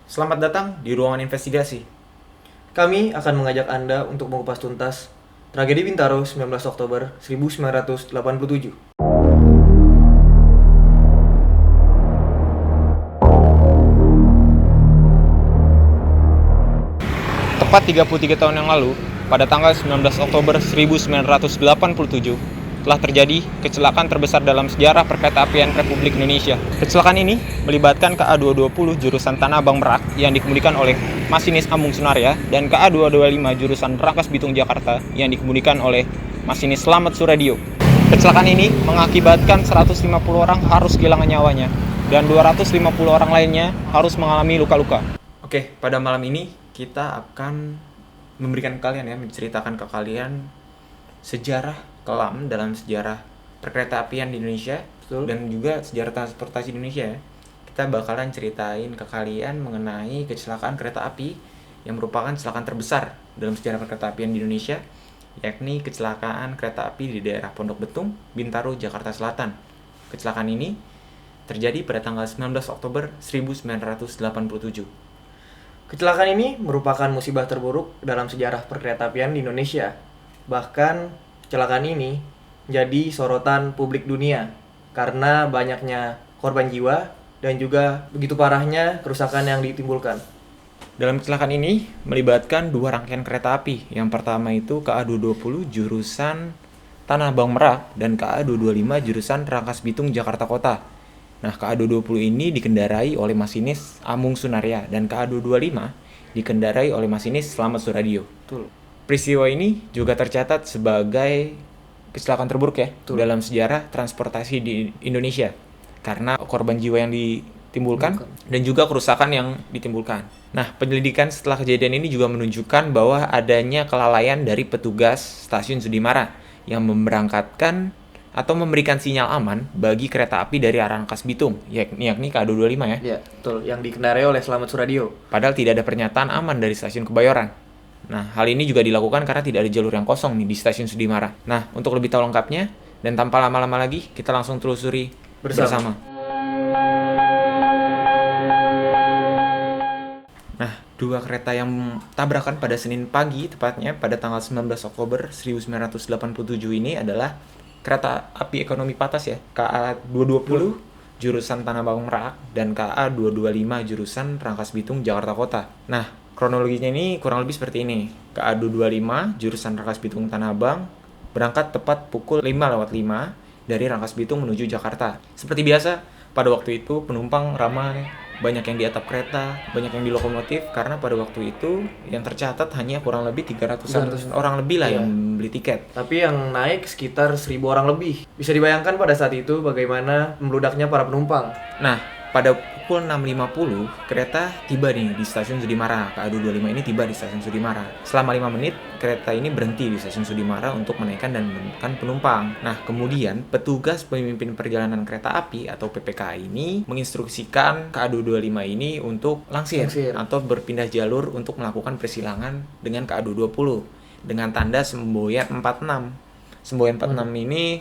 Selamat datang di ruangan investigasi. Kami akan mengajak Anda untuk mengupas tuntas tragedi Bintaro 19 Oktober 1987. Tepat 33 tahun yang lalu, pada tanggal 19 Oktober 1987, telah terjadi kecelakaan terbesar dalam sejarah perkeretaapian Republik Indonesia. Kecelakaan ini melibatkan KA220 jurusan Tanah Abang Merak yang dikemudikan oleh masinis Amung Sunaria dan KA225 jurusan Rangkas Bitung Jakarta yang dikemudikan oleh masinis Slamet Suradio. Kecelakaan ini mengakibatkan 150 orang harus kehilangan nyawanya dan 250 orang lainnya harus mengalami luka-luka. Oke, pada malam ini kita akan memberikan kalian menceritakan ke kalian sejarah kelam dalam sejarah perkeretaapian di Indonesia. Betul. Dan juga sejarah transportasi di Indonesia ya. Kita bakalan ceritain ke kalian mengenai kecelakaan kereta api yang merupakan kecelakaan terbesar dalam sejarah perkeretaapian di Indonesia, yakni kecelakaan kereta api di daerah Pondok Betung, Bintaro, Jakarta Selatan. Kecelakaan ini terjadi pada tanggal 19 Oktober 1987. Kecelakaan ini merupakan musibah terburuk dalam sejarah perkeretaapian di Indonesia. Bahkan kecelakaan ini menjadi sorotan publik dunia karena banyaknya korban jiwa dan juga begitu parahnya kerusakan yang ditimbulkan. Dalam kecelakaan ini melibatkan dua rangkaian kereta api. Yang pertama itu KA220 jurusan Tanah Abang Merak dan KA225 jurusan Rangkas Bitung Jakarta Kota. Nah, KA220 ini dikendarai oleh masinis Amung Sunaria dan KA225 dikendarai oleh masinis Slamet Suradio. Betul. Peristiwa ini juga tercatat sebagai kecelakaan terburuk Betul. dalam sejarah transportasi di Indonesia karena korban jiwa yang ditimbulkan dan juga kerusakan yang ditimbulkan. Nah, penyelidikan setelah kejadian ini juga menunjukkan bahwa adanya kelalaian dari petugas stasiun Sudimara yang memberangkatkan atau memberikan sinyal aman bagi kereta api dari arah Rangkas Bitung, yakni KA225 ya. Ya, betul. Yang dikendarai oleh Slamet Suradio. Padahal tidak ada pernyataan aman dari stasiun Kebayoran. Nah, hal ini juga dilakukan karena tidak ada jalur yang kosong nih di stasiun Sudimara. Nah, untuk lebih tahu lengkapnya dan tanpa lama-lama lagi, kita langsung telusuri bersama. Nah, dua kereta yang tabrakan pada Senin pagi, tepatnya pada tanggal 19 Oktober 1987 ini adalah kereta api ekonomi patas ya, KA220 jurusan Tanah Abang Merak dan KA225 jurusan Rangkas Bitung Jakarta Kota. Nah, kronologinya ini kurang lebih seperti ini. KA225 jurusan Rangkas Bitung Tanah Abang berangkat tepat pukul 5:05 dari Rangkas Bitung menuju Jakarta. Seperti biasa, pada waktu itu penumpang ramai, banyak yang di atap kereta, banyak yang di lokomotif, karena pada waktu itu yang tercatat hanya kurang lebih 300 orang lebih lah yang beli tiket. Tapi yang naik sekitar 1.000 orang lebih. Bisa dibayangkan pada saat itu bagaimana membludaknya para penumpang. Nah, pada pukul 6.50 kereta tiba nih di stasiun Sudimara. KA225 ini tiba di stasiun Sudimara. Selama 5 menit kereta ini berhenti di stasiun Sudimara untuk menaikkan dan menurunkan penumpang. Nah, kemudian petugas pemimpin perjalanan kereta api atau PPKA ini menginstruksikan KA225 ini untuk langsir atau berpindah jalur untuk melakukan persilangan dengan KA220 dengan tanda semboyan 46. Semboyan 46 ini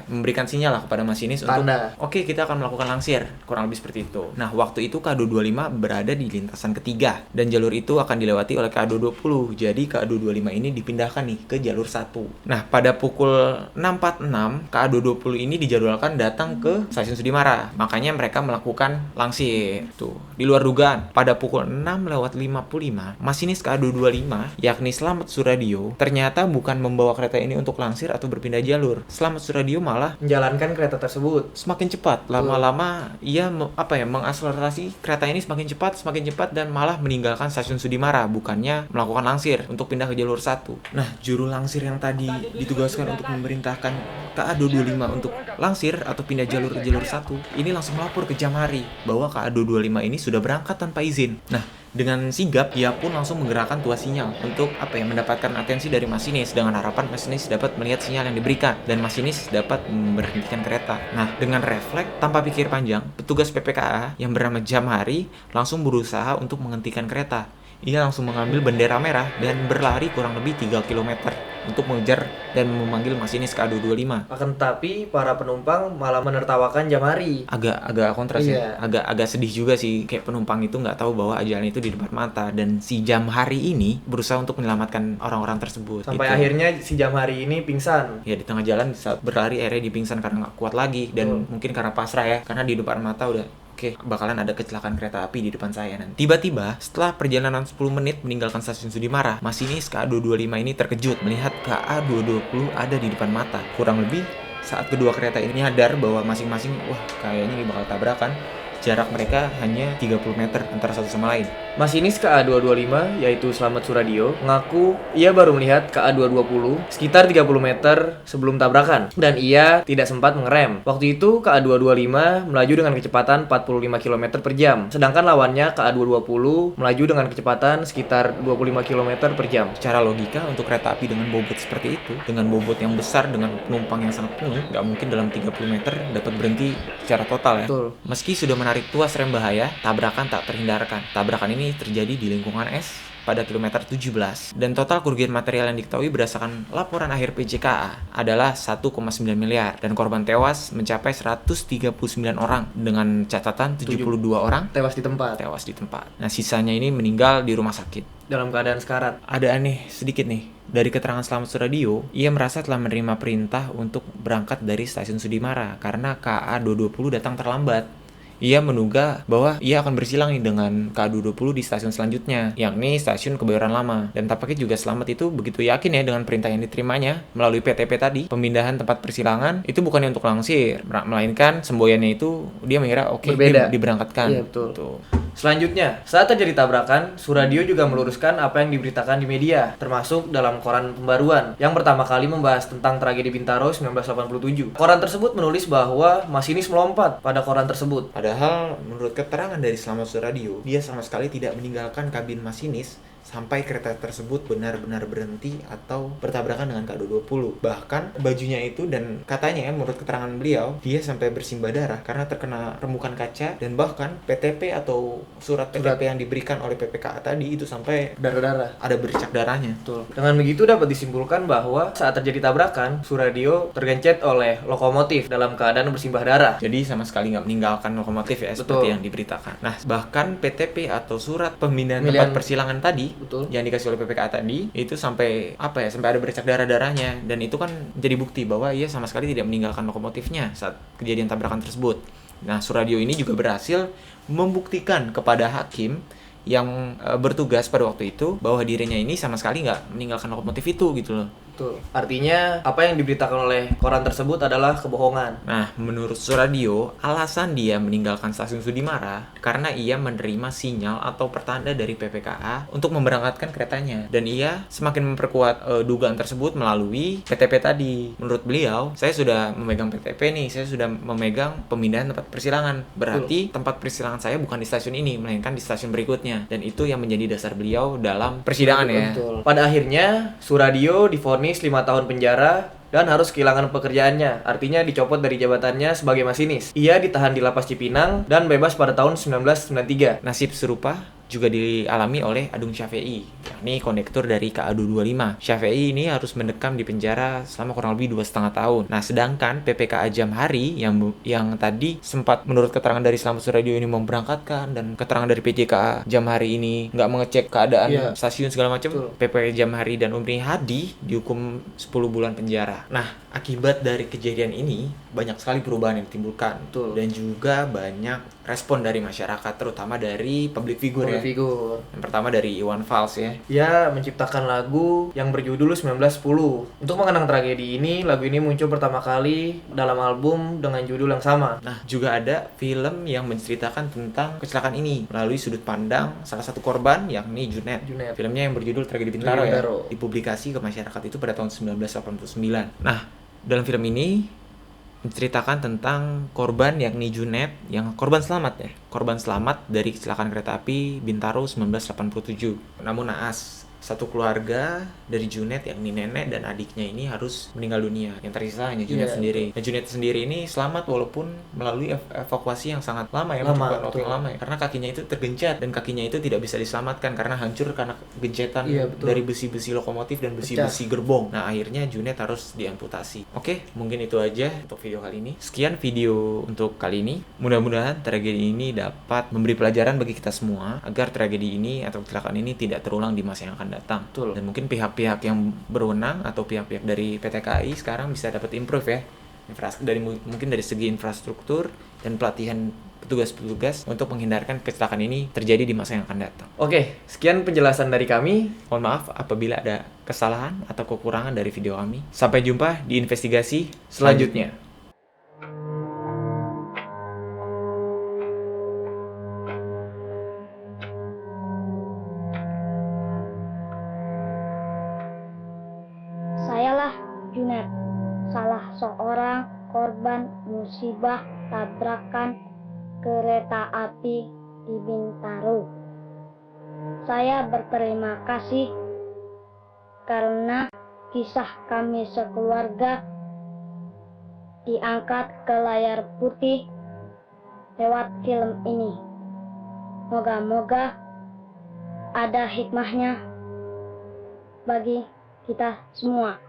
memberikan sinyal lah kepada masinis untuk oke, kita akan melakukan langsir, kurang lebih seperti itu. Nah, waktu itu KA225 berada di lintasan ketiga dan jalur itu akan dilewati oleh KA220. Jadi KA225 ini dipindahkan nih ke jalur 1. Nah, pada pukul 6.46 KA220 ini dijadwalkan datang ke stasiun Sudimara. Makanya mereka melakukan langsir. Tuh, di luar dugaan. Pada pukul 6:55 masinis KA225 yakni Slamet Suradio ternyata bukan membawa kereta ini untuk langsir atau berpindah jalur. Slamet Suradio malah menjalankan kereta tersebut semakin cepat. Lama-lama ia mengakselerasi kereta ini semakin cepat dan malah meninggalkan stasiun Sudimara, bukannya melakukan langsir untuk pindah ke jalur 1. Nah, juru langsir yang tadi ditugaskan untuk memerintahkan KA225 untuk langsir atau pindah jalur ke jalur 1 ini langsung melapor ke Jamhari bahwa KA225 ini sudah berangkat tanpa izin. Nah, dengan sigap ia pun langsung menggerakkan tuas sinyal untuk mendapatkan atensi dari masinis dengan harapan masinis dapat melihat sinyal yang diberikan dan masinis dapat memberhentikan kereta. Nah, dengan refleks tanpa pikir panjang, petugas PPKA yang bernama Jamhari langsung berusaha untuk menghentikan kereta. Ia langsung mengambil bendera merah dan berlari kurang lebih 3 km untuk mengejar dan memanggil masinis KA225. Akan tetapi para penumpang malah menertawakan Jamhari. Agak kontras ya. Agak sedih juga sih, kayak penumpang itu nggak tahu bahwa ajalnya itu di depan mata, dan si Jamhari ini berusaha untuk menyelamatkan orang-orang tersebut. Sampai gitu. akhirnya si Jamhari ini pingsan. Ya di tengah jalan saat berlari akhirnya dipingsan karena nggak kuat lagi, dan mungkin karena pasrah ya, karena di depan mata udah oke, bakalan ada kecelakaan kereta api di depan saya nanti. Tiba-tiba, setelah perjalanan 10 menit meninggalkan stasiun Sudimara, masinis KA225 ini terkejut melihat KA220 ada di depan mata. Kurang lebih, saat kedua kereta ini nyadar bahwa masing-masing, wah kayaknya ini bakal tabrakan, jarak mereka hanya 30 meter antara satu sama lain. Masinis KA225, yaitu Slamet Suradio, mengaku ia baru melihat KA220 sekitar 30 meter sebelum tabrakan, dan ia tidak sempat mengerem. Waktu itu KA225 melaju dengan kecepatan 45 km per jam, sedangkan lawannya KA220 melaju dengan kecepatan sekitar 25 km per jam. Secara logika, untuk kereta api dengan bobot seperti itu, dengan bobot yang besar, dengan penumpang yang sangat penuh, nggak mungkin dalam 30 meter dapat berhenti secara total ya. Betul. Meski sudah menarik tuas rem bahaya, tabrakan tak terhindarkan. Tabrakan ini terjadi di lingkungan es pada kilometer 17, dan total kerugian material yang diketahui berdasarkan laporan akhir PJKA adalah 1,9 miliar, dan korban tewas mencapai 139 orang dengan catatan 72 orang Tewas di tempat tewas di tempat. Nah, sisanya ini meninggal di rumah sakit. dalam keadaan sekarat. Ada aneh sedikit nih. Dari keterangan Slamet Suradio, ia merasa telah menerima perintah untuk berangkat dari stasiun Sudimara karena KA220 datang terlambat. Ia menduga bahwa ia akan bersilang nih dengan KA220 di stasiun selanjutnya, yakni stasiun Kebayoran Lama. Dan tampaknya juga Slamet itu begitu yakin ya dengan perintah yang diterimanya melalui PTP tadi, pemindahan tempat persilangan itu bukannya untuk langsir, melainkan semboyannya itu dia mengira oke, Berbeda. diberangkatkan. Iya, betul. Tuh. Selanjutnya, saat terjadi tabrakan, Suradio juga meluruskan apa yang diberitakan di media, termasuk dalam koran Pembaruan, yang pertama kali membahas tentang tragedi Bintaro 1987. Koran tersebut menulis bahwa masinis melompat pada koran tersebut. Padahal menurut keterangan dari Slamet Suradio, dia sama sekali tidak meninggalkan kabin masinis sampai kereta tersebut benar-benar berhenti atau bertabrakan dengan KA220. Bahkan bajunya itu, dan katanya ya menurut keterangan beliau, dia sampai bersimbah darah karena terkena remukan kaca, dan bahkan PTP atau surat PTP yang diberikan oleh PPKA tadi itu sampai Darah-darah. ada bercak darahnya. Betul. Dengan begitu dapat disimpulkan bahwa saat terjadi tabrakan, Suradio tergencet oleh lokomotif dalam keadaan bersimbah darah. Jadi sama sekali nggak meninggalkan lokomotif ya, seperti yang diberitakan. Nah, bahkan PTP atau surat pemindahan tempat persilangan tadi, Betul. yang dikasih oleh PPKA tadi, itu sampai sampai ada bercak darahnya, dan itu kan jadi bukti bahwa ia sama sekali tidak meninggalkan lokomotifnya saat kejadian tabrakan tersebut. Nah, Suradio ini juga berhasil membuktikan kepada hakim yang bertugas pada waktu itu bahwa dirinya ini sama sekali nggak meninggalkan lokomotif itu gitu loh. Betul. Artinya apa yang diberitakan oleh koran tersebut adalah kebohongan. Nah, menurut Suradio, alasan dia meninggalkan stasiun Sudimara karena ia menerima sinyal atau pertanda dari PPKA untuk memberangkatkan keretanya, dan ia semakin memperkuat dugaan tersebut melalui PTP tadi. Menurut beliau, saya sudah memegang PTP nih, saya sudah memegang pemindahan tempat persilangan. Berarti tempat persilangan saya bukan di stasiun ini, melainkan di stasiun berikutnya, dan itu yang menjadi dasar beliau dalam persidangan ya. Betul. Pada akhirnya Suradio divonis 5 tahun penjara dan harus kehilangan pekerjaannya, artinya dicopot dari jabatannya sebagai masinis. Ia ditahan di lapas Cipinang dan bebas pada tahun 1993. Nasib serupa juga dialami oleh Adung Syafei, yakni kondektur dari KA225. Syafei ini harus mendekam di penjara selama kurang lebih 2,5 tahun. Nah, sedangkan PPKA Jamhari yang tadi sempat menurut keterangan dari Slamet Suradio ini memberangkatkan, dan keterangan dari PJKA Jamhari ini nggak mengecek keadaan stasiun segala macam, PPKA Jamhari dan Umri Hadi dihukum 10 bulan penjara. Nah, akibat dari kejadian ini banyak sekali perubahan yang ditimbulkan. Dan juga banyak respon dari masyarakat, terutama dari public figure ya. Yang pertama dari Iwan Fals ya. Ia menciptakan lagu yang berjudul 1910. Untuk mengenang tragedi ini, lagu ini muncul pertama kali dalam album dengan judul yang sama. Nah, juga ada film yang menceritakan tentang kecelakaan ini melalui sudut pandang salah satu korban, yakni Junet. Filmnya yang berjudul Tragedi Bintaro ya, dipublikasi ke masyarakat itu pada tahun 1989. Nah, dalam film ini menceritakan tentang korban yakni Junet, yang korban selamat dari kecelakaan kereta api Bintaro 1987. Namun naas, satu keluarga dari Junet, yakni nenek dan adiknya ini harus meninggal dunia. Yang tersisa hanya Junet Iya, sendiri. Dan Junet sendiri ini selamat walaupun melalui evakuasi yang sangat lama ya, Lama, membutuhkan waktu betul. yang lama ya. Karena kakinya itu tergencet dan kakinya itu tidak bisa diselamatkan karena hancur karena gencetan Iya, betul. dari besi-besi lokomotif dan besi-besi gerbong. Nah, akhirnya Junet harus diamputasi. Oke, mungkin itu aja untuk video kali ini. Sekian video untuk kali ini. Mudah-mudahan tragedi ini dapat memberi pelajaran bagi kita semua agar tragedi ini atau kecelakaan ini tidak terulang di masa yang akan datang. Betul. Dan mungkin pihak-pihak yang berwenang atau pihak-pihak dari PT KAI sekarang bisa dapat improve ya. Mungkin dari segi infrastruktur dan pelatihan petugas-petugas untuk menghindarkan kecelakaan ini terjadi di masa yang akan datang. Oke, sekian penjelasan dari kami. Mohon maaf apabila ada kesalahan atau kekurangan dari video kami. Sampai jumpa di investigasi selanjutnya. Sayalah Junet, salah seorang korban musibah tabrakan kereta api di Bintaro. Saya berterima kasih karena kisah kami sekeluarga diangkat ke layar putih lewat film ini. Moga-moga ada hikmahnya bagi kita semua.